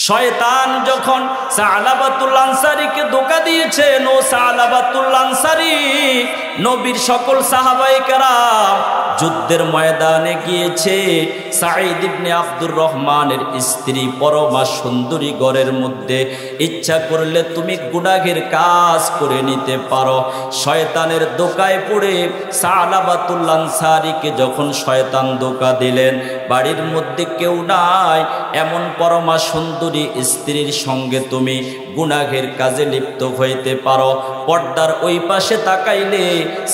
শয়তান যখন সালাবাতুল আনসারীকে ধোঁকা দিয়েছেন, ও সালাবাতুল আনসারী নবীর সকল সাহাবায়ে কেরাম যুদ্ধের ময়দানে গিয়েছে। সাঈদ ইবনে আব্দুর রহমানের স্ত্রী পরমা সুন্দরী ঘরের মধ্যে, ইচ্ছা করলে তুমি গুনাহের কাজ করে নিতে পারো। শয়তানের ধোঁকায় পড়ে সালাবাতুল আনসারীকে যখন শয়তান ধোঁকা দিলেন, বাড়ির মধ্যে কেউ নাই, এমন পরমা সুন্দরী স্ত্রীর সঙ্গে তুমি গুনাহের কাজে লিপ্ত হইতে পারো। পর্দার ওই পাশে তাকাইলে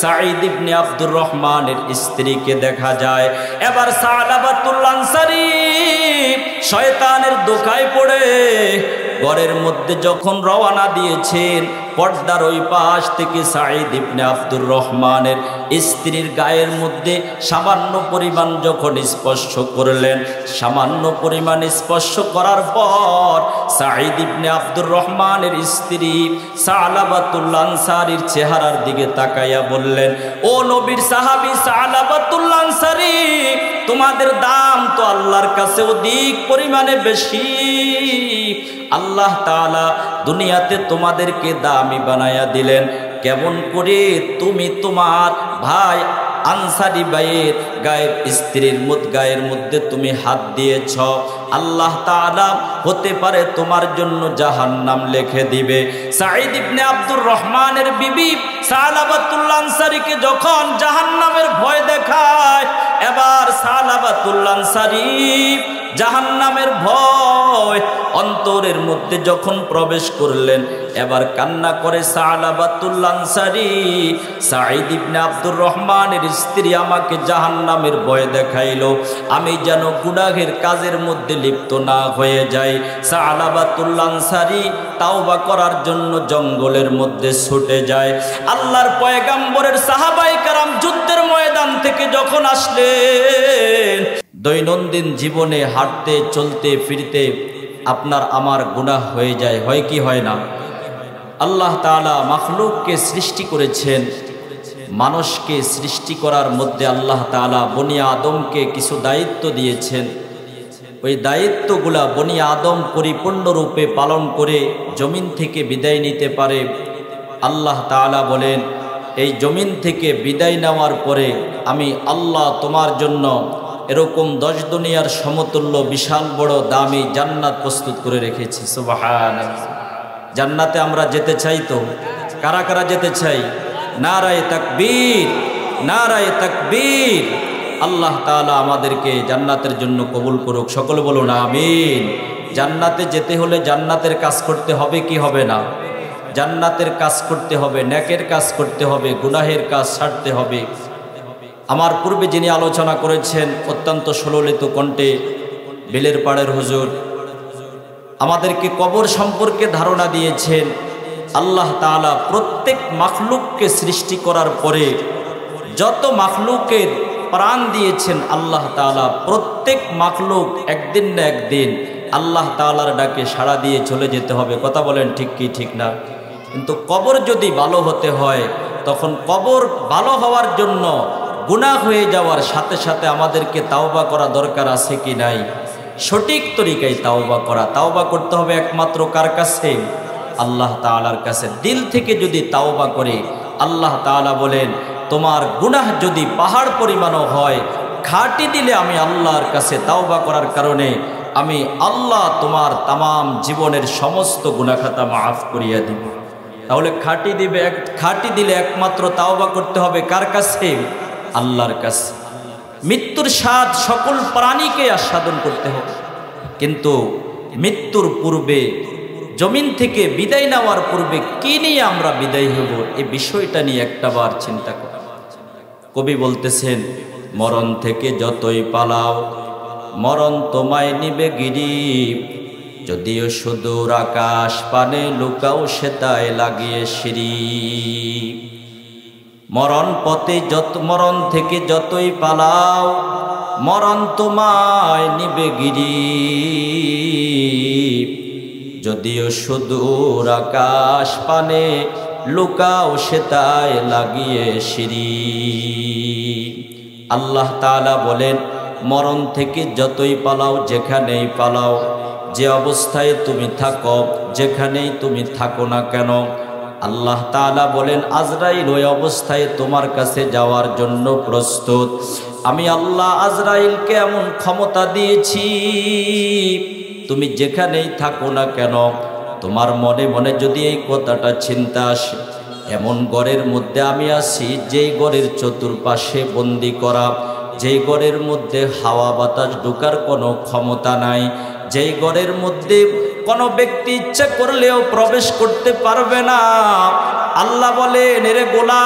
সাঈদ ইবনে আব্দুর রহমানের স্ত্রীকে দেখা যায়। এবার সালাবাতুল আনসারী শয়তানের ধোঁকায় পড়ে ঘরের মধ্যে যখন রওনা দিয়েছেন, পর্দার ওই পাশ থেকে সাঈদ ইবনে আব্দুর রহমানের স্ত্রীর গায়ের মধ্যে সামান্য পরিমাণ যখন স্পর্শ করলেন, সামান্য পরিমাণ স্পর্শ করার পর সাঈদ ইবনে আব্দুর রহমানের স্ত্রী সালাবাতুল আনসারীর চেহারার দিকে তাকাইয়া বললেন, ও নবীর সাহাবী সালাবাতুল আনসারী, তোমাদের দাম তো আল্লাহর কাছে অধিক পরিমাণে বেশি। আল্লাহ তাআলা দুনিয়াতে তোমাদেরকে দামি বানায়া দিলেন, কেমন করে তুমি তোমার ভাই আনসারী ভাইয়ের গায়ের মধ্যে তুমি হাত দিয়েছ। আল্লাহ তাআলা হতে পারে তোমার জন্য জাহান্নাম লিখে দিবে। সাঈদ ইবনে আব্দুর রহমানের বিবি সালাবাতুল আনসারীকে যখন জাহান্নামের ভয় দেখায়, এবার সালাবাতুল আনসারী জাহান্নামের ভয় অন্তরের মধ্যে যখন প্রবেশ করলেন, এবার কান্না করে সালাবাতুল আনসারী, সাঈদ ইবনে আব্দুর রহমানের স্ত্রী আমাকে জাহান্নামের ভয় দেখাইলো, আমি যেন গুনাহের কাজের মধ্যে লিপ্ত না হয়ে যাই। সালাবাতুল আনসারী তাওবা করার জন্য জঙ্গলের মধ্যে ছুটে যায়। আল্লাহর পয়গম্বরের সাহাবায়ে কেরাম যুদ্ধের ময়দান থেকে যখন আসলেন, দৈনন্দিন জীবনে হাঁটতে চলতে ফিরতে আপনার আমার গুনাহ হয়ে যায়, হয় কি হয় না? আল্লাহ তাআলা মাখলুককে সৃষ্টি করেছেন, মানুষকে সৃষ্টি করার মধ্যে আল্লাহ তাআলা বনি আদমকে কিছু দায়িত্ব দিয়েছেন। ওই দায়িত্বগুলা বনি আদম পরিপূর্ণরূপে পালন করে জমিন থেকে বিদায় নিতে পারে। আল্লাহ তাআলা বলেন, এই জমিন থেকে বিদায় নেওয়ার পরে আমি আল্লাহ তোমার জন্য এরকম 10 দুনিয়ার সমতুল্য বিশাল বড় দামি জান্নাত প্রস্তুত করে রেখেছি। সুবহানাল্লাহ। জান্নাতে আমরা যেতে চাই তো? কারা কারা যেতে চাই? নারায়ে তাকবীর, নারায়ে তাকবীর। আল্লাহ তাআলা আমাদেরকে জান্নাতের জন্য কবুল করুক, সকলে বলুন আমিন। জান্নাতে যেতে হলে জান্নাতের কাজ করতে হবে কি হবে না? জান্নাতের কাজ করতে হবে, নেকের কাজ করতে হবে, গুনাহের কাজ ছাড়তে হবে। আমার পূর্বে যিনি আলোচনা করেছেন অত্যন্ত সুললিত কণ্ঠে, বেলের পাড়ের হুজুর, আমাদেরকে কবর সম্পর্কে ধারণা দিয়েছেন। আল্লাহ তাআলা প্রত্যেক মাখলুককে সৃষ্টি করার পরে যত মাখলুকের প্রাণ দিয়েছেন আল্লাহ তাআলা, প্রত্যেক মাখলুক একদিন না একদিন আল্লাহ তাআলার ডাকে সাড়া দিয়ে চলে যেতে হবে। কথা বলেন ঠিক কি ঠিক না? কিন্তু কবর যদি ভালো হতে হয়, তখন কবর ভালো হওয়ার জন্য গুনাহ হয়ে যাওয়ার সাথে সাথে আমাদেরকে তাওবা করা দরকার আছে কি নাই? সঠিক তরিকায় তাওবা করা। তাওবা করতে হবে একমাত্র কার কাছে? আল্লাহ তাআলার কাছে। দিল থেকে যদি তাওবা করে, আল্লাহ তাআলা বলেন, তোমার গুনাহ যদি পাহাড় পরিমাণও হয়, খাঁটি দিলে আমি আল্লাহর কাছে তাওবা করার কারণে আমি আল্লাহ তোমার তামাম জীবনের সমস্ত গুনাহ খাতা মাফ করিয়া দিব। তাহলে খাঁটি দিলে একমাত্র তাওবা করতে হবে কার কাছে? আল্লাহর কাছে। মৃত্যুর স্বাদ সকল প্রাণীকে আস্বাদন করতে হবে, কিন্তু মৃত্যুর পূর্বে, জমিন থেকে বিদায় নেওয়ার পূর্বে কি নিয়ে আমরা বিদায় হব, এই বিষয়টা নিয়ে একটাবার চিন্তা কর। কবি বলতেছেন, মরণ থেকে যতই পালাও মরণ তোমায় নিবে গিরি, যদিও সুদূর আকাশ পানে লুকাও সেতায় লাগিয়ে সিঁড়ি। মরণ থেকে যতই পালাও মরণ তোমায় নিবে গিরি, যদিও সুদূর আকাশ পানে লুকাও সেতায় লাগিয়ে সিঁড়ি। আল্লাহ তাআলা বলেন, মরণ থেকে যতই পালাও, যেখানেই পালাও, যে অবস্থায় তুমি থাকো, যেখানেই তুমি থাকো না কেন, আল্লাহ তাআলা বলেন আজরাইল ওই অবস্থায় তোমার কাছে যাওয়ার জন্য প্রস্তুত। আমি আল্লাহ আজরাইলকে এমন ক্ষমতা দিয়েছি, তুমি যেখানেই থাকো না কেন, তোমার মনে মনে যদি এই কথাটা চিন্তা আসে, এমন ঘরের মধ্যে আমি আছি যেই ঘরের চতুর্পাশে বন্দি করা, যেই ঘরের মধ্যে হাওয়া বাতাস ঢোকার কোনো ক্ষমতা নাই, যেই ঘরের মধ্যে কোনো ব্যক্তি ইচ্ছা করলেও প্রবেশ করতে পারবে না। আল্লাহ বলেন এরে গোলাম,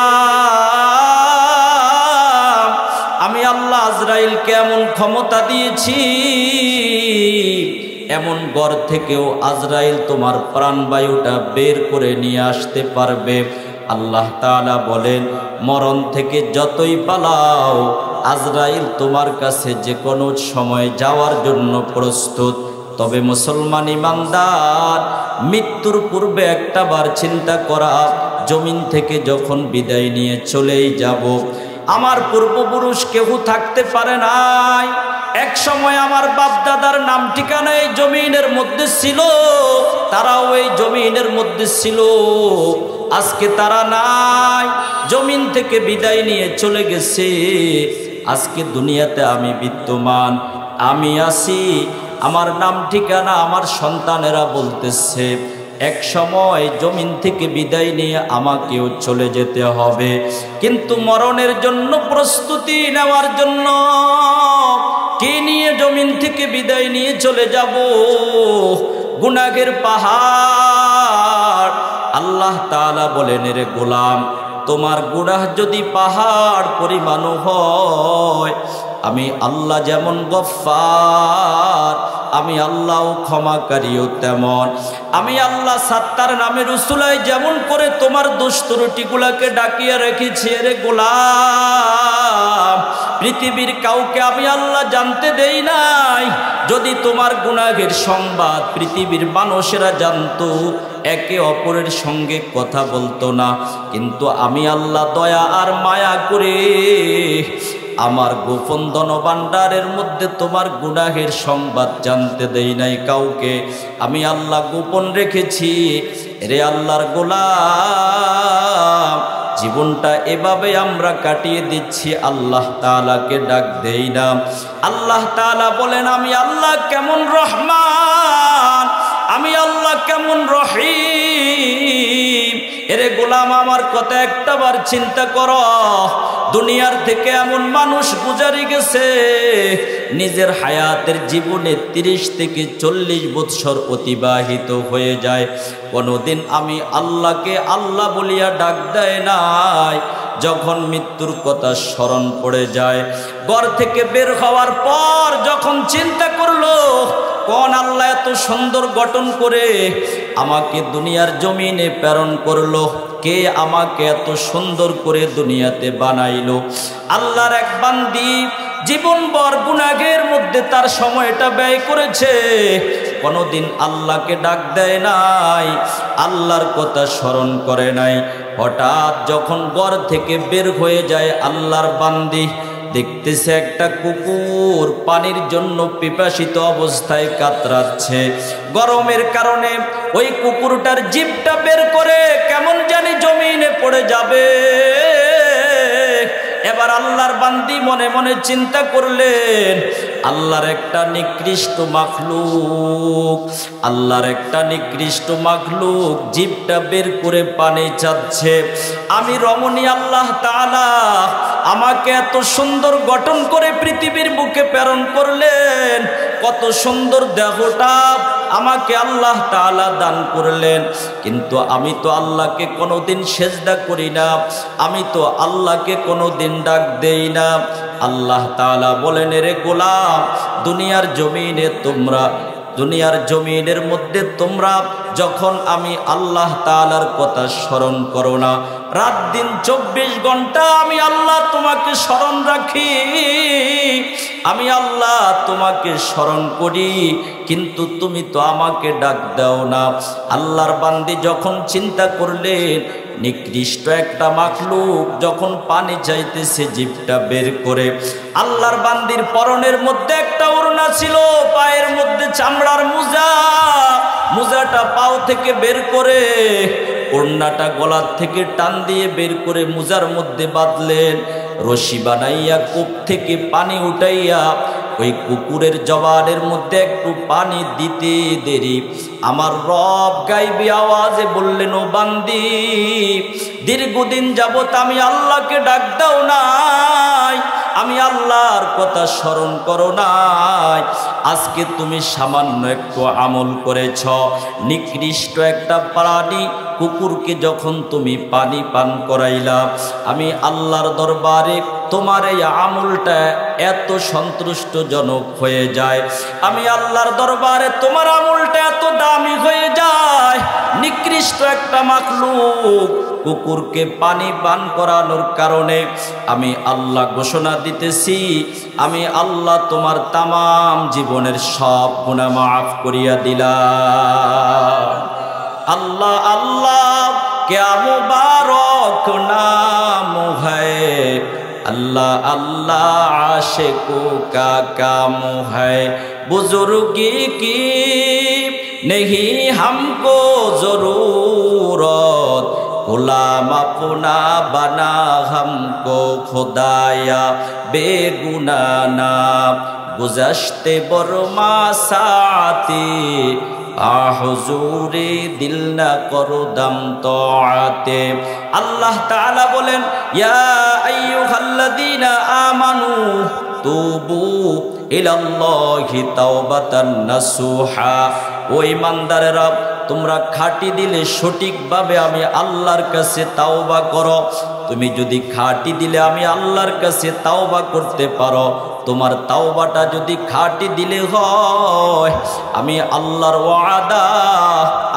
আমি আল্লাহ আজরাইলকে এমন ক্ষমতা দিয়েছি, এমন ঘর থেকেও আজরাইল তোমার প্রাণবায়ুটা বের করে নিয়ে আসতে পারবে। আল্লাহ তাআলা বলেন মরণ থেকে যতই পালাও, আজরাইল তোমার কাছে যে কোনো সময় যাওয়ার জন্য প্রস্তুত। তবে মুসলমান ইমানদার, মৃত্যুর পূর্বে একটা বার চিন্তা করা, জমিন থেকে যখন বিদায় নিয়ে চলেই যাব, আমার পূর্বপুরুষ কেউ থাকতে পারে নাই। এক সময় আমার বাপ দাদার নাম ঠিকানা এই জমিনের মধ্যে ছিল, তারাও এই জমিনের মধ্যে ছিল, আজকে তারা নাই, জমিন থেকে বিদায় নিয়ে চলে গেছে। আজকে দুনিয়াতে আমি বিদ্যমান, আমি আছি, আমার নাম ঠিকানা আমার সন্তানেরা বলতেছে এক সময় জমিন থেকে বিদায় নিয়ে আমাকেও চলে যেতে হবে। কিন্তু মরণের জন্য প্রস্তুতি নেওয়ার জন্য কি নিয়ে জমিন থেকে বিদায় নিয়ে চলে যাব? গুনাহের পাহাড়। আল্লাহ তাআলা বলেন রে গোলাম, তোমার গুনাহ যদি পাহাড় পরিমাণও হয়, আমি আল্লাহ যেমন গফফার, আমি আল্লাহও ক্ষমাকারীও তেমন। আমি আল্লাহ সাত্তার নামের উসুলায় যেমন করে তোমার দোষ ত্রুটিগুলোকে ডাকিয়ে রেখেছি রে গোলাম, পৃথিবীর কাউকে আমি আল্লাহ জানতে দেই নাই। যদি তোমার গুনাহের সংবাদ পৃথিবীর মানুষেরা জানতো, একে অপরের সঙ্গে কথা বলতো না, কিন্তু আমি আল্লাহ দয়া আর মায়া করে আমার গোপন ধনভাণ্ডারের মধ্যে তোমার গুনাহের সংবাদ জানতে দেই নাই কাউকে, আমি আল্লাহ গোপন রেখেছি। রে আল্লাহর গোলাম, জীবনটা এভাবে আমরা কাটিয়ে দিচ্ছি, আল্লাহ তাআলাকে ডাক দেই না। আল্লাহ তাআলা বলেন আমি আল্লাহ কেমন রহমান, আমি আল্লাহ কেমন রহিম। এরে গোলাম, আমার কথা একটা বার চিন্তা করো, দুনিয়ার থেকে এমন মানুষ গুজারি গেছে, নিজের হায়াতের জীবনে 30 থেকে 40 বৎসর অতিবাহিত হয়ে যায়, কোনোদিন আমি আল্লাহকে আল্লাহ বলিয়া ডাক দেয় নাই। যখন মৃত্যুর কথা স্মরণ পড়ে যায়, ঘর থেকে বের হওয়ার পর যখন চিন্তা করলো কোন আল্লাহ এত সুন্দর গঠন করে আমাকে দুনিয়ার জমিনে প্রেরণ করলো, কে আমাকে এত সুন্দর করে দুনিয়াতে বানাইলো। আল্লাহর এক বান্দি জীবনভর গুনাহের মধ্যে তার সময়টা ব্যয় করেছে, কোনোদিন আল্লাহকে ডাক দেয় নাই, আল্লাহর কথা স্মরণ করে নাই। হঠাৎ যখন ঘর থেকে বের হয়ে যায় আল্লাহর বান্দি, দেখতেছে একটা কুকুর পানির জন্য পিপাসিত অবস্থায় কাতরাচ্ছে। গরমের কারণে ওই কুকুরটার জিভটা বের করে কেমন জানি জমিনে পড়ে যাবে। এবার আল্লাহর বান্দি মনে মনে চিন্তা করলেন, আল্লাহর একটা নিকৃষ্ট মাখলুক, আল্লাহর একটা নিকৃষ্ট মাখলুক জিভটা বের করে পানি চাচ্ছে। আমি রমণী আল্লাহ তাআলা আমাকে এত সুন্দর গঠন করে পৃথিবীর বুকে প্রেরণ করলেন, কত সুন্দর দেহটা আমাকে আল্লাহ তাআলা দান করলেন, কিন্তু আমি তো আল্লাহকে কোনোদিন সেজদা করি না, আমি তো আল্লাহকে কোনোদিন ডাক দেই না। আল্লাহ তাআলা বলেন রে গোলাম, দুনিয়ার জমিনের মধ্যে তোমরা যখন আমি আল্লাহ তাআলার কথা স্মরণ করো না, রাত দিন 24 ঘন্টা আমি আল্লাহ তোমাকে স্মরণ রাখি, আমি আল্লাহ তোমাকে স্মরণ করি, কিন্তু তুমি তো আমাকে ডাক দাও না। আল্লাহর বান্দি যখন চিন্তা করলেন, নিকৃষ্ট একটা মাখলুক যখন পানি চাইতেছে জিভটা বের করে, আল্লাহর বান্দির পরনের মধ্যে একটা ওড়না ছিল, পায়ের মধ্যে চামড়ার মোজা, মোজাটা পাও থেকে বের করে ওড়নাটা গলার থেকে টান দিয়ে বের করে মোজার মধ্যে বাঁধলেন। রশি বানাইয়া কূপ থেকে পানি উঠাইয়া ওই কুকুরের জবানের মধ্যে একটু পানি দিতে দেরি আমার রব গাইবি আওয়াজে বললেন, ও বান্দি, দীর্ঘদিন যাবত আমি আল্লাহকে ডাক দাও নাই, আমি আল্লাহর কথা স্মরণ করো নাই, আজকে তুমি সামান্য একটু আমল করেছ। নিকৃষ্ট একটা প্রাণী কুকুরকে যখন তুমি পানি পান করাইলা, আমি আল্লাহর দরবারে তোমার এই আমলটা এত সন্তুষ্টজনক হয়ে যায়, আমি আল্লাহর দরবারে তোমার আমলটা এত দামি হয়ে যায়। নিকৃষ্ট একটা মাখলুক কুকুরকে পানি পান করানোর কারণে আমি আল্লাহ ঘোষণা দিতেছি, আমি আল্লাহ তোমার তামাম জীবনের সব গুনাহ মাফ করিয়া দিলাম। আল্লাহ আল্লাহ क्या मुबारक नाम है, अल्लाह अल्लाह आशिकों का काम है, बुजुर्गी की नहीं हमको जरूरत, गुलाम अपना बना हमको खुदाया बेगुनाह ना, गुज़श्ते बरमा साथी হুজুরে দিল না করো দম তোআতে। আল্লাহ তাআলা বলেন, ইয়া আইয়ুহাল্লাযীনা আমানু তুবু ইলাল্লাহি তাওবাতান নাসুহা। ও ঈমানদারেরা, তোমরা খাঁটি দিলে সঠিকভাবে আমি আল্লাহর কাছে তাওবা করো। তুমি যদি খাঁটি দিলে আমি আল্লাহর কাছে তাওবা করতে পারো, তোমার তাওবাটা যদি খাঁটি দিলে হয়, আমি আল্লাহর ওয়াদা,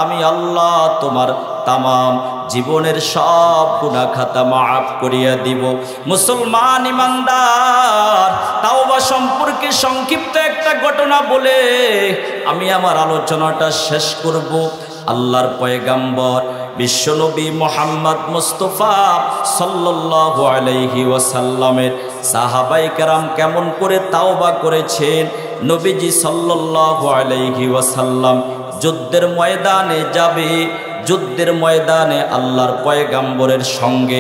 আমি আল্লাহ তোমার তামাম জীবনের সব গুনাহ খাতা মাফ করিয়া দিব। মুসলমান ইমানদার, তাওবা সম্পর্কে সংক্ষিপ্ত একটা ঘটনা বলে আমি আমার আলোচনাটা শেষ করব। আল্লাহর পয়গাম্বর বিশ্বনবী মুহাম্মদ মুস্তাফা সাল্লাল্লাহু আলাইহি ওয়াসাল্লামের সাহাবায়ে কেরাম কেমন করে তাওবা করেছেন। নবীজি সাল্লাল্লাহু আলাইহি ওয়াসাল্লাম যুদ্ধের ময়দানে যাবে, যুদ্ধের ময়দানে আল্লাহর পয়গাম্বরের সঙ্গে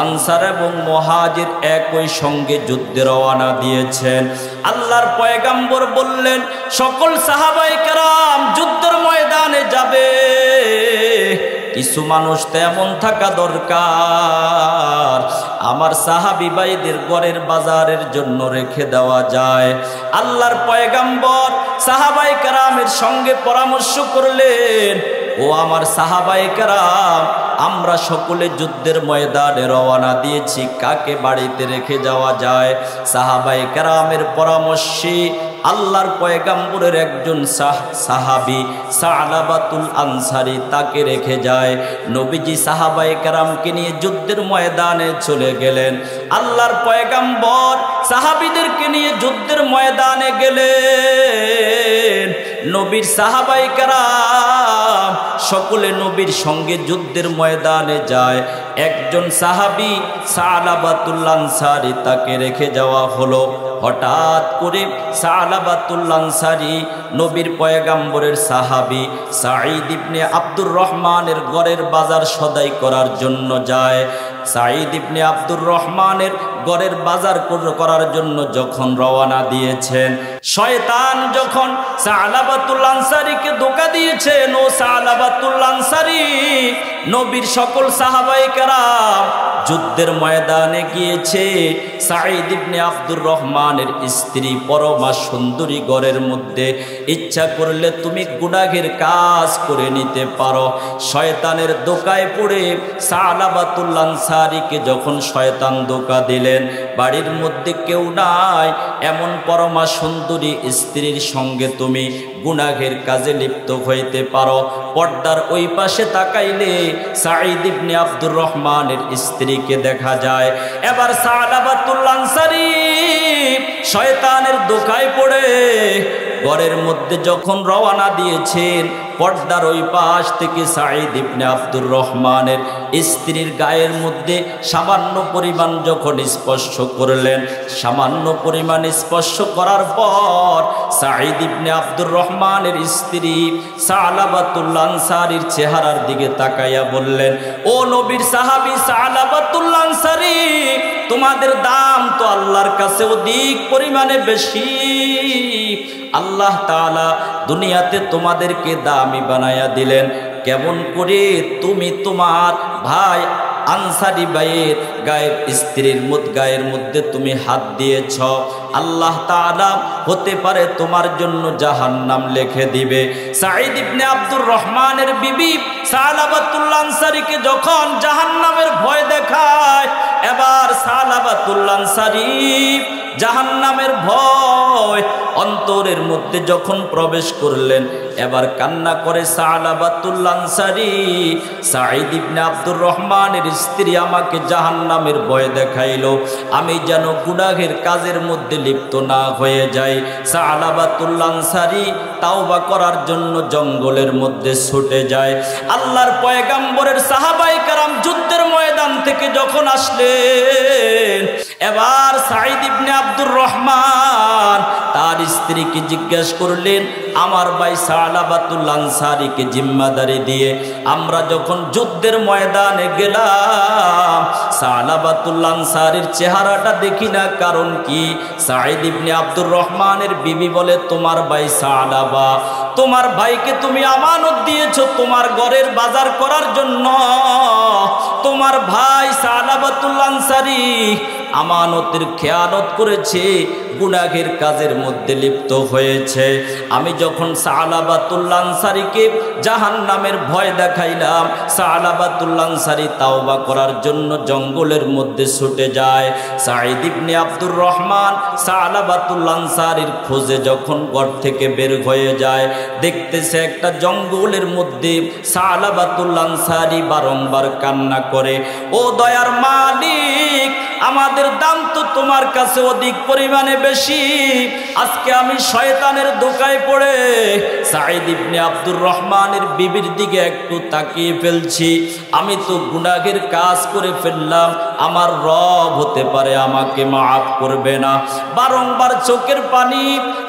আনসার এবং মুহাজির একই সঙ্গে যুদ্ধে রওনা দিয়েছেন। আল্লাহর পয়গাম্বর বললেন, সকল সাহাবায়ে কেরাম যুদ্ধের ময়দানে যাবে, কিছু মানুষ তো এমন থাকা দরকার আমার সাহাবী ভাইদের ঘরের বাজারের জন্য রেখে দেওয়া যায়। আল্লাহর পয়গাম্বর সাহাবায়ে কেরামের সঙ্গে পরামর্শ করলেন, ও আমার সাহাবায়ে কেরাম, আমরা সকলে যুদ্ধের ময়দানে রওনা দিয়েছি, কাকে বাড়িতে রেখে যাওয়া যায়? সাহাবায়ে কেরামের পরামর্শে আল্লাহর পয়গাম্বরের একজন সাহাবী সালাবাতুল আনসারী তাকে রেখে যায়। নবীজি সাহাবায়ে কেরামকে নিয়ে যুদ্ধের ময়দানে চলে গেলেন। আল্লাহর পয়গাম্বর সাহাবীদেরকে নিয়ে যুদ্ধের ময়দানে গেলেন। নবীর সাহাবায়ে কেরাম সকলে নবীর সঙ্গে যুদ্ধের ময়দানে যায়। একজন সাহাবী সালাবাতুল আনসারী তাকে রেখে যাওয়া হলো। হঠাৎ করে সালাবাতুল আনসারী নবীর পয়গাম্বরের সাহাবী সাঈদ ইবনে আব্দুর রহমানের ঘরের বাজার সদাই করার জন্য যায়। সাঈদ ইবনে আব্দুর রহমানের ঘরের বাজার করার জন্য যখন রওনা দিয়েছেন, শয়তান যখন সালাবাতুল আনসারীকে ধোঁকা দিয়েছেন, ও সালাবাতুল আনসারী নবীর সকল সাহাবায়ে কেরাম যুদ্ধের ময়দানে গিয়েছে। সাঈদ ইবনে আব্দুর রহমানের স্ত্রী পরমা সুন্দরী ঘরের মধ্যে, ইচ্ছা করলে তুমি গুনাহের কাজ করে নিতে পারো। শয়তানের ধোঁকায় পড়ে সালাবাতুল আনসারীকে যখন শয়তান ধোঁকা দিলেন, বাড়ির মধ্যে কেউ নাই, এমন পরমা সুন্দরী স্ত্রীর সঙ্গে তুমি গুনাহের কাজে লিপ্ত হইতে পারো। পর্দার ওই পাশে তাকাইলে সাঈদ ইবনে আব্দুর রহমানের স্ত্রীকে দেখা যায়। এবার সালাবাতুল আনসারী শয়তানের ধোঁকায় পড়ে ঘরের মধ্যে যখন রওনা দিয়েছেন, পর্দার ওই পাশ থেকে সাঈদ ইবনে আব্দুর রহমানের স্ত্রীর গায়ের মধ্যে সামান্য পরিমাণ যখন স্পর্শ করলেন, সামান্য পরিমাণ স্পর্শ করার পর সাঈদ ইবনে আব্দুর রহমানের স্ত্রী সালাবাতুল আনসারীর চেহারার দিকে তাকাইয়া বললেন, ও নবীর সাহাবী সালাবাতুল আনসারী, তোমাদের দাম তো আল্লাহর কাছে অধিক পরিমাণে বেশি। আল্লাহ তাআলা দুনিয়াতে তোমাদেরকে দামি বানায়া দিলেন, কেমন করে তুমি তোমার ভাই আনসারী ভাইয়ের গায়ের স্ত্রীর গায়ের মধ্যে তুমি হাত দিয়েছ? আল্লাহ তাআলা হতে পারে তোমার জন্য জাহান্নাম লিখে দিবে। সাঈদ ইবনে আব্দুর রহমানের বিবি সালাবাতুল আনসারীকে যখন জাহান্নামের ভয় দেখায়, এবার সালাবাতুল আনসারী জাহান্নামের ভয় অন্তরের মধ্যে যখন প্রবেশ করলেন, এবার কান্না করে সালাবাতুল আনসারী, সাঈদ ইবনে আব্দুর রহমানের স্ত্রী আমাকে জাহান্নামের ভয় দেখাইলো, আমি যেন গুনাহের কাজের মধ্যে লিপ্ত না হয়ে যাই। সালাবাতুল আনসারী তাওবা করার জন্য জঙ্গলের মধ্যে ছুটে যায়। আল্লাহর পয়গম্বরের সাহাবায়ে কেরাম যুদ্ধের ময়দান থেকে যখন আসলেন, এবার সাঈদ ইবনে আব্দুর রহমান তার স্ত্রীকে জিজ্ঞেস করলেন, আমার ভাই সালাবাতুল আনসারীকে জিম্মাদারি দিয়ে আমরা যখন যুদ্ধের ময়দানে গেলাম, সালাবাতুল আনসারীর চেহারাটা দেখি না, কারণ কি? সাঈদ ইবনে আব্দুর রহমানের বিবি বলে, তোমার ভাই সালাবা, তোমার ভাইকে তুমি আমানত দিয়েছো তোমার ঘরের বাজার করার জন্য, তোমার ভাই সালাবাতুল আনসারী আমানতের খেয়ানত করেছে, গুনাহের কাজের মধ্যে লিপ্ত হয়েছে। আমি যখন সালাবাতুল আনসারীকে জাহান্নামের ভয় দেখাইলাম, সালাবাতুল আনসারী তাওবা করার জন্য জঙ্গলের মধ্যে ছুটে যায়। সাঈদ ইবনে আব্দুর রহমান সালাবাতুল আনসারীর খোঁজে যখন ঘর থেকে বের হয়ে যায়, দেখতেছে একটা জঙ্গলের মধ্যে সালাবাতুল আনসারী বারংবার কান্না করে, ও দয়ার মালিক, আমাদের দাম তো তোমার কাছে অধিক পরিমাণে বেশি, আজকে আমি শয়তানের ধোঁকায় পড়ে সাঈদ ইবনে আব্দুর রহমানের বিবির দিকে একটু তাকিয়ে ফেলছি, আমি তো গুনাহের কাজ করে ফেললাম, আমার রব হতে পারে আমাকে মাফ করবে না। বারংবার চোখের পানি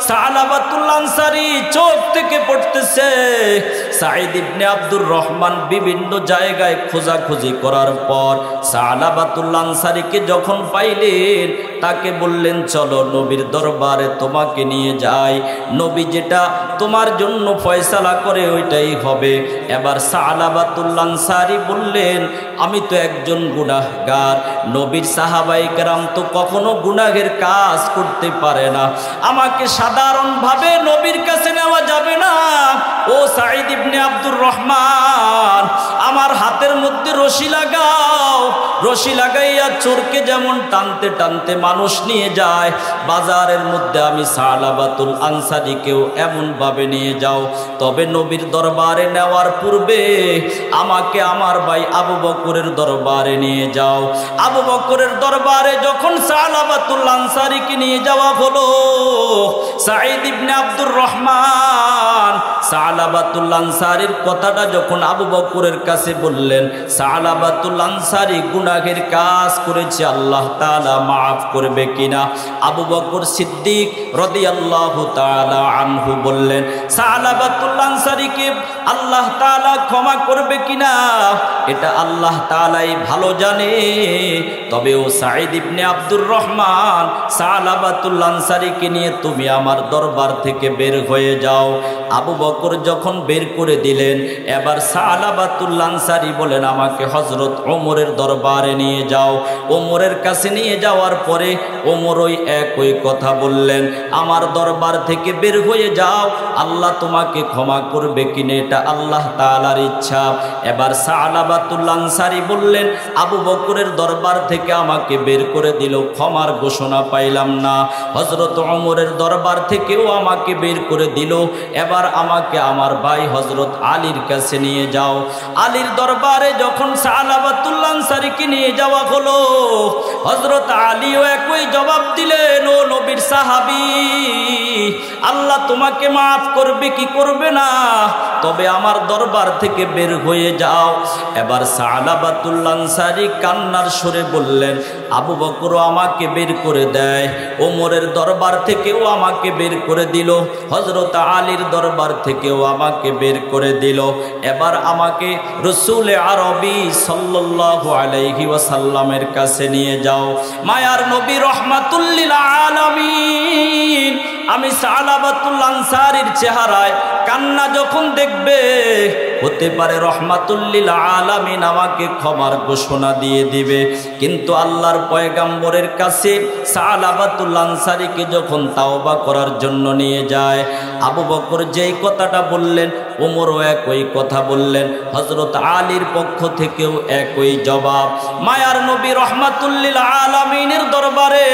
সালাবাতুল আনসারী চোখ থেকে পড়তেছে। সাঈদ ইবনে আব্দুর রহমান বিভিন্ন জায়গায় খোঁজাখুঁজি করার পর সালাবাতুল আনসারীকে যখন পাইলেন, তাকে বললেন, চলো নবীর দরবারে তোমাকে নিয়ে যাই, নবী যেটা তোমার জন্য ফয়সালা করে ওইটাই হবে। এবার সালাবাতুল আনসারী বললেন, আমি তো একজন গুনাহগার, নবীর সাহাবায়ে কেরাম তো কখনো গুনাহের কাজ করতে পারে না, আমাকে সাধারণভাবে নবীর কাছে নেওয়া যাবে না। ও সাঈদ ইবনে আব্দুর রহমান, আমার হাতের মধ্যে রশি লাগাও, রশি লাগাইয়া চোরকে যেমন টানতে টানতে মানুষ নিয়ে যায়, বাজারের মধ্যে আমি সালাবাতুল আনসারীকেও এমনভাবে নিয়ে যাও। তবে নবীর দরবারে নেওয়ার পূর্বে আমাকে আমার ভাই আবু বকরের দরবারে নিয়ে যাও। আবু বকরের দরবারে যখন সালাবাতুল আনসারীকে নিয়ে যাওয়া হলো, সাঈদ ইবনে আব্দুর রহমান সালাবাতুল আনসারীর কথাটা যখন আবু বকরের কাছে বললেন, সালাবাতুল আনসারী গুনাহের কাজ করেছে, আল্লাহ তাআলা মাফ করবে কিনা? আবু বকর সিদ্দিক রাদিয়াল্লাহু তাআলা আনহু বললেন, সালাবাতুল আনসারীকে আল্লাহ তাআলা ক্ষমা করবে কিনা এটা আল্লাহ তাআলাই ভালো জানে। তবে ও সাঈদ ইবনে আব্দুর রহমান, সালাবাতুল আনসারীকে নিয়ে তুমি আমার দরবার থেকে বের হয়ে যাও, আবু বকর যখন বের করে দিলেন, এবার সালাবাতুল আনসারী বলেন, আমাকে হযরত ওমরের দরবারে নিয়ে যাও। ওমরের কাছে নিয়ে যাওয়ার পরে ওমর ওই একই কথা বললেন, আমার দরবার থেকে বের হয়ে যাও, আল্লাহ তোমাকে ক্ষমা করবে কিনা এটা আল্লাহ তাআলার ইচ্ছা। এবার সালাবাতুল আনসারী বললেন, আবু বকরের দরবার থেকে আমাকে বের করে দিল, ক্ষমার ঘোষণা পাইলাম না। হযরত ওমরের দরবার থেকেও আমাকে বের করে দিল, এবার আমাকে আমার ভাই হযরত আলীর কাছে নিয়ে যাও। আলীর দরবারে যখন সালাবাতুল আনসারীকে নিয়ে যাওয়া হলো, হযরত আলীও একই জবাব দিলেন, ও নবীর সাহাবী, আল্লাহ তোমাকে মাফ করবে কি করবে না, তবে আমার দরবার থেকে বের হয়ে যাও। এবার সালাবাতুল আনসারী কান্নার সুরে বললেন, আবু বকরও আমাকে বের করে দেয়, ওমরের দরবার থেকেও আমাকে বের করে দিল, হযরত আলীর দরবার থেকেও আমাকে বের করে দিল, এবার আমাকে রাসূল আরবী সাল্লাল্লাহু আলাইহি ওয়াসাল্লামের কাছে নিয়ে যাও। মায়ার নবী রাহমাতুল লিল আলামিন আমি সালাবাতুল আনসারীর চেহারায় কান্না যখন দেখবে, হতে পারে রহমাতুল লিল আলামিন আমাকে ক্ষমার ঘোষণা দিয়ে দিবে, কিন্তু আল্লাহর পয়গাম্বরের কাছে সালাবাতুল আনসারীকে যখন তাওবা করার জন্য নিয়ে যায়, আবু বকর যেই কথাটা বললেন, ওমরও একই কথা বললেন, হযরত আলীর পক্ষ থেকেও একই জবাব। মায়ার নবী রাহমাতুল লিল আলামিনের দরবারে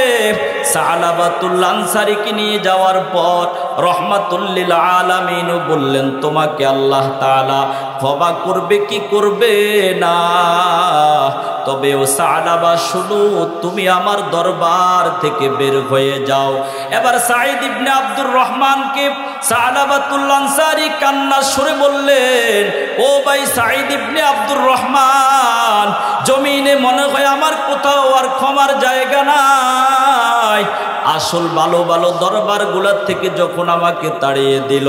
সালাবাতুল আনসারীকে নিয়ে যাওয়ার পর রাহমাতুল লিল আলামিনও বললেন, তোমাকে আল্লাহ তাআলা ক্ষমা করবে কি করবে না, তবে ও সালাবা শুনো, তুমি আমার দরবার থেকে বের হয়ে যাও। এবার সাঈদ ইবনে আব্দুর রহমানকে সালাবাতুল আনসারী কান্নার সুরে বললেন, ও ভাই সাঈদ ইবনে আব্দুর রহমান, জমিনে মনে হয় আমার কোথাও আর ক্ষমার জায়গা নাই। আসল ভালো ভালো দরবারগুলোর থেকে যখন আমাকে তাড়িয়ে দিল,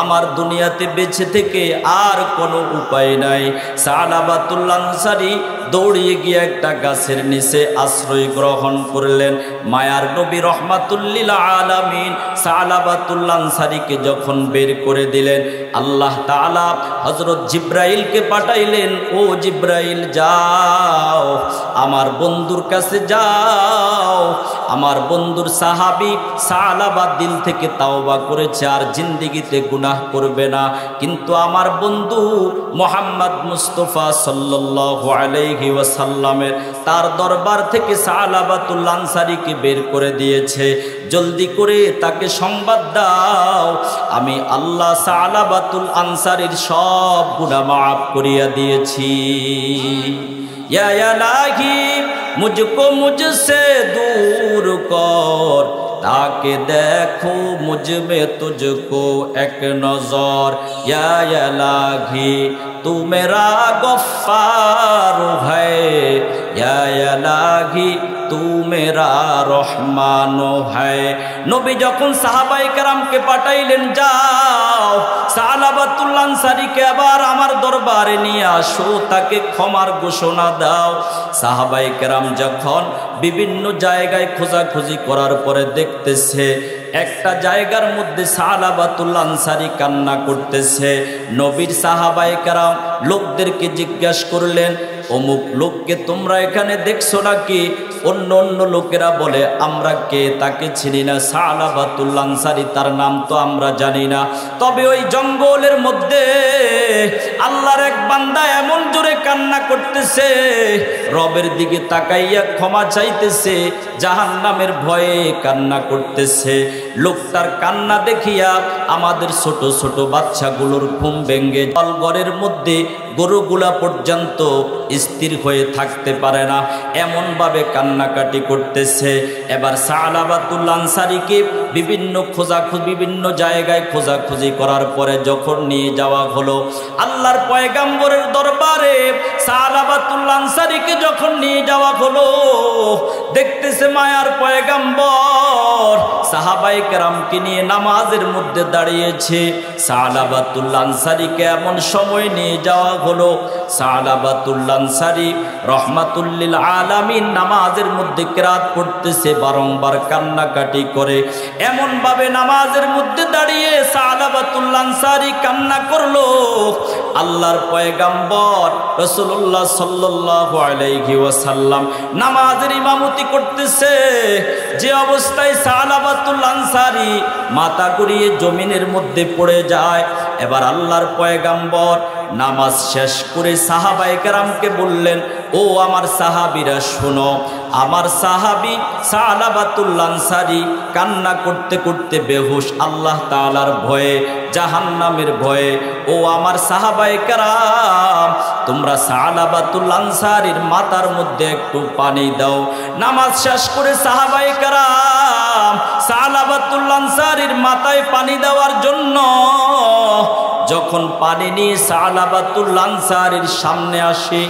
আমার দুনিয়াতে বেঁচে থেকে আর কোনো উপায় নাই। সালাবাতুল আনসারী দৌড়িয়ে গিয়ে একটা গাছের নিচে আশ্রয় গ্রহণ করলেন। মায়ার নবী রাহমাতুল লিল আলামিন সালাবাতুল আনসারীকে যখন বের করে দিলেন, আল্লাহ তাআলা হযরত জিব্রাইলকে পাঠাইলেন, ও জিব্রাইল যাও আমার বন্ধুর কাছে যাও, আমার বন্ধুর সাহাবী সালাবা দিল থেকে তাওবা করেছে, আর জিন্দেগিতে গুনাহ করবে না, কিন্তু আমার বন্ধু মুহাম্মদ মুস্তাফা সাল্লাল্লাহু আলাইহি ওয়াসাল্লামের তার দরবার থেকে সালাবাতুল আনসারীকে বের করে দিয়েছে, জলদি করে তাকে সংবাদ দাও, আমি আল্লাহ সালাবাতুল আনসারীর সব গুনাহ মাফ করিয়া দিয়েছি। या इलाही मुझको मुझसे दूर कर, ताकि देखो मुझ में तुझको एक नजर, या इलाही तू मेरा गफ्फार है, या इलाही तू मेरा रहमान है। नबी যখন সাহাবায়ে কেরামকে পাঠাইলেন, যাও সালাবাতুল আনসারীকে আবার আমার দরবারে নিয়ে আসো, তাকে ক্ষমার ঘোষণা দাও। সাহাবায়ে কেরাম যখন বিভিন্ন জায়গায় খোঁজাখুঁজি করার পরে দেখতেছে একটা জায়গার মধ্যে সালাবাতুল আনসারী কান্না করতেছে, নবীর সাহাবায়ে কেরাম লোকদেরকে জিজ্ঞাসা করলেন, অমুক লোককে তোমরা এখানে দেখছো নাকি? অন্য অন্য লোকেরা বলে, আমরা কে তাকে চিনি না, সালাবাতুল আনসারী তার নাম তো আমরা জানি না। তবে ওই জঙ্গলের মধ্যে আল্লাহর এক বান্দা এমন জোরে কান্না করতেছে, রবের দিকে তাকাইয়া ক্ষমা চাইতেছে, জাহান্নামের ভয়ে কান্না করতেছে। লোকটার কান্না দেখিয়া আমাদের ছোট ছোট বাচ্চাগুলোর ঘুম ভেঙে জলঘরের মধ্যে গরুগুলা পর্যন্ত স্থির হয়ে থাকতে পারে না, এমনভাবে কান্নাকাটি করতেছে। এবার সালাবাতুল আনসারীকে বিভিন্ন জায়গায় খোঁজাখুঁজি করার পরে যখন নিয়ে যাওয়া হলো আল্লাহর পয়গাম্বরের দরবারে, সালাবাতুল আনসারীকে যখন নিয়ে যাওয়া হলো, দেখতেছে মায়ার পয়গম্বর সাহাবায়ে কেরামকে নিয়ে নামাজের মধ্যে দাঁড়িয়েছে। সালাবাতুল আনসারীকে এমন সময় নিয়ে যাওয়া হলো, সালাবাতুল আনসারী রহমাতুল লিল আলামিন নামাজের মধ্যে কিরাত পড়তেছে, বারংবার কান্নাকাটি করে। এমন ভাবে নামাজের মধ্যে দাঁড়িয়ে সালাবাতুল আনসারী কান্না করলো, আল্লাহর পয়গম্বর রাসূলুল্লাহ সাল্লাল্লাহু আলাইহি ওয়াসাল্লাম নামাজের ইমামতি করতেছে। যে অবস্থায় সালাবাতুল আনসারী মাথা ঘুরিয়ে জমিনের মধ্যে পড়ে যায়। এবার আল্লাহর পয়গম্বর নামাজ শেষ করে সাহাবায়ে কেরামকে বললেন, ও আমার সাহাবীরা শোনো, আমার সাহাবী সালাবাতুল আনসারী কান্না করতে করতে বেহুশ আল্লাহ তাআলার ভয়ে, জাহান্নামের ভয়ে। ও আমার সাহাবায়ে কেরাম, তোমরা সালাবাতুল আনসারীর মাথার মধ্যে একটু পানি দাও। নামাজ শেষ করে সাহাবায়ে কেরাম সালাবাতুল আনসারীর মাথায় পানি দেওয়ার জন্য যখন পানি নিয়ে সালাবাতুল আনসারীর সামনে আসে,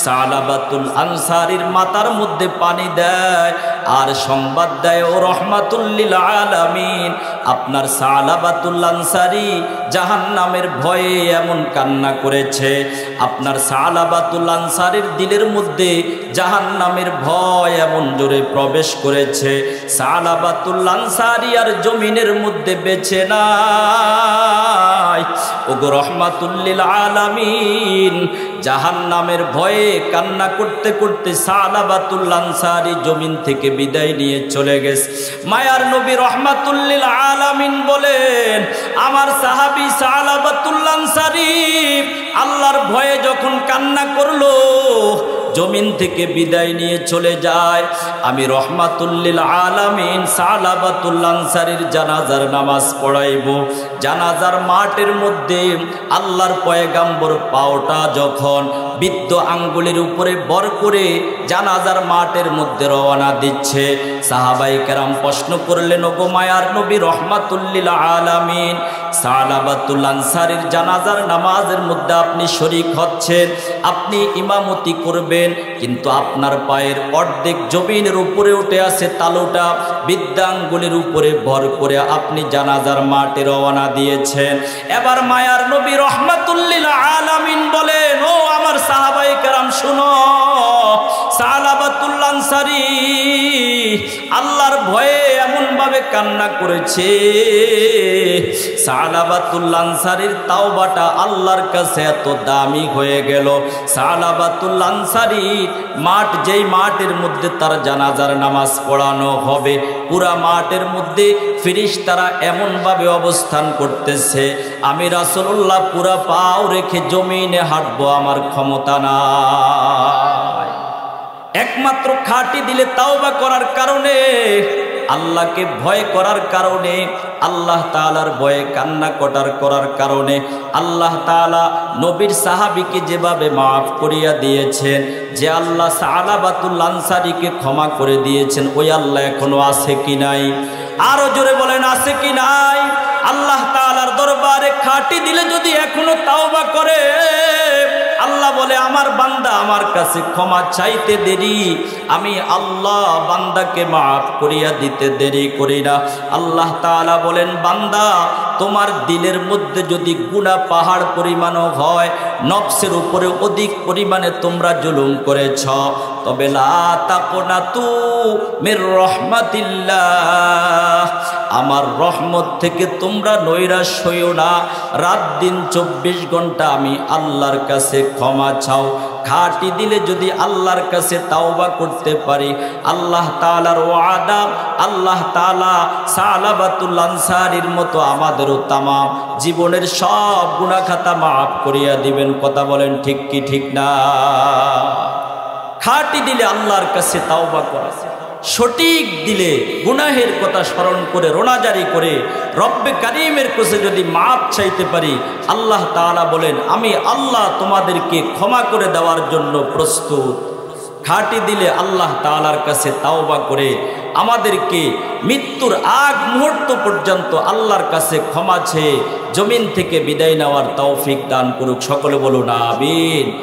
সালাবাতুল আনসারীর মাথার মধ্যে পানি দেয় আর সংবাদ দেয়, ও রহমাতুল লিল আলামিন, আপনার সালাবাতুল আনসারী জাহান্নামের ভয়ে এমন কান্না করেছে। আপনার সালাবাতুল আনসারীর দিলের মধ্যে জাহান্নামের ভয় এমন জোরে প্রবেশ করেছে, সালাবাতুল আনসারী আর জমিনের মধ্যে বেঁচে নাই। ওগো রহমাতুল লিল আলামিন, জাহান্নামের ভয়ে কান্না করতে করতে সালাবাতুল আনসারী জমিন থেকে বিদায় নিয়ে চলে গেছে। মায়ার নবী রহমাতুল লিল আলামিন বলেন, আমার সাহাবী সালাবাতুল আনসারী আল্লাহর ভয়ে যখন কান্না করলো, জমিন থেকে বিদায় নিয়ে চলে যায়, আমি রহমাতুল লিল আলামিন সালাবাতুল আনসারীর জানাজার নামাজ পড়াইব। জানাজার মাঠের মধ্যে আল্লাহর পয়গম্বর পাওটা যখন বৃদ্ধ আঙ্গুলের উপরে বর করে জানাজার মাঠের মধ্যে রওনা দিচ্ছে, সাহাবায়ে কেরাম প্রশ্ন করলেন, ওগো মায়ার নবী রহমাতুল লিল আলামিন, সালাবাতুল আনসারীর জানাজার নামাজের মধ্যে আপনি শরীক হচ্ছেন, আপনি ইমামতি করবেন, কিন্তু আপনার পায়ের অর্ধেক জমিনের উপরে উঠে আছে তালুটা, বৃদ্ধাঙ্গুলের উপরে ভর করে আপনি জানাজার মাঠে রওনা দিয়েছেন। এবার মায়ার নবী রহমাতুল লিল আলামিন বলেন, ও আমার সাহাবায়ে কেরাম শুনো, সালাবাতুল আনসারী আল্লাহর ভয়ে এমন ভাবে কান্না করেছে, সালাবাতুল আনসারীর তাওবাটা আল্লাহর কাছে এত দামি হয়ে গেল। সালাবাতুল আনসারীর মাঠ, যেই মাঠের মধ্যে তার জানাজার নামাজ পড়ানো হবে, পুরা মাঠের মধ্যে ফেরেশতারা এমন ভাবে অবস্থান করতেছে, আমি রাসূলুল্লাহ পুরা পাও রেখে জমিনে হাঁটবো, আমার ক্ষমতা নাই। একমাত্র খাঁটি দিলে তাওবা করার কারণে, আল্লাহকে ভয় করার কারণে, আল্লাহ তাআলার ভয়ে কান্না করার কারণে আল্লাহ তাআলা নবীর সাহাবীকে যেভাবে মাফ করিয়া দিয়েছেন, যে আল্লাহ সালাবাতুল আনসারীকে ক্ষমা করে দিয়েছেন, ওই আল্লাহ এখনো আছে কি নাই? আরো জোরে বলেন, আছে কি নাই? আল্লাহ তাআলার দরবারে খাঁটি দিলে যদি এখনো তাওবা করে, আল্লাহ বলে, আমার বান্দা আমার কাছে ক্ষমা চাইতে দেরি, আমি আল্লাহ বান্দাকে মাফ করিয়া দিতে দেরি করি না। আল্লাহ তাআলা বলেন, বান্দা তোমার দিলের মধ্যে যদি গুনাহ পাহাড় পরিমাণও হয়, নফসের উপরে অধিক পরিমাণে তোমরা জুলুম করেছ, তবে লা তাকুনাতু মির রাহমাতিল্লাহ, আমার রহমত থেকে তোমরা নৈরাশ হইও না। রাত দিন 24 ঘন্টা আমি আল্লাহর কাছে ক্ষমা চাও। খাঁটি দিলে যদি আল্লাহর কাছে তাওবা করতে পারি, আল্লাহ তাআলার ওয়াদা, আল্লাহ তাআলা সালাবাতুল আনসারীর মতো আমাদেরও তামাম জীবনের সব গুনাহ খাতা মাফ করিয়া দিবেন। কথা বলেন ঠিক কি ঠিক না? খাঁটি দিলে আল্লাহর কাছে তাওবা করা, সঠিক দিলে গুনাহের কথা স্মরণ করে রোনাজারি করে রব্বে কারীমের কাছে যদি মাপ চাইতে পারি, আল্লাহ তাআলা বলেন, আমি আল্লাহ তোমাদেরকে ক্ষমা করে দেওয়ার জন্য প্রস্তুত। খাঁটি দিলে আল্লাহ তাআলার কাছে তাওবা করে আমাদেরকে মৃত্যুর আগ মুহূর্ত পর্যন্ত আল্লাহর কাছে ক্ষমা চেয়ে জমিন থেকে বিদায় নেওয়ার তৌফিক দান করুক। সকলে বলুন আমিন।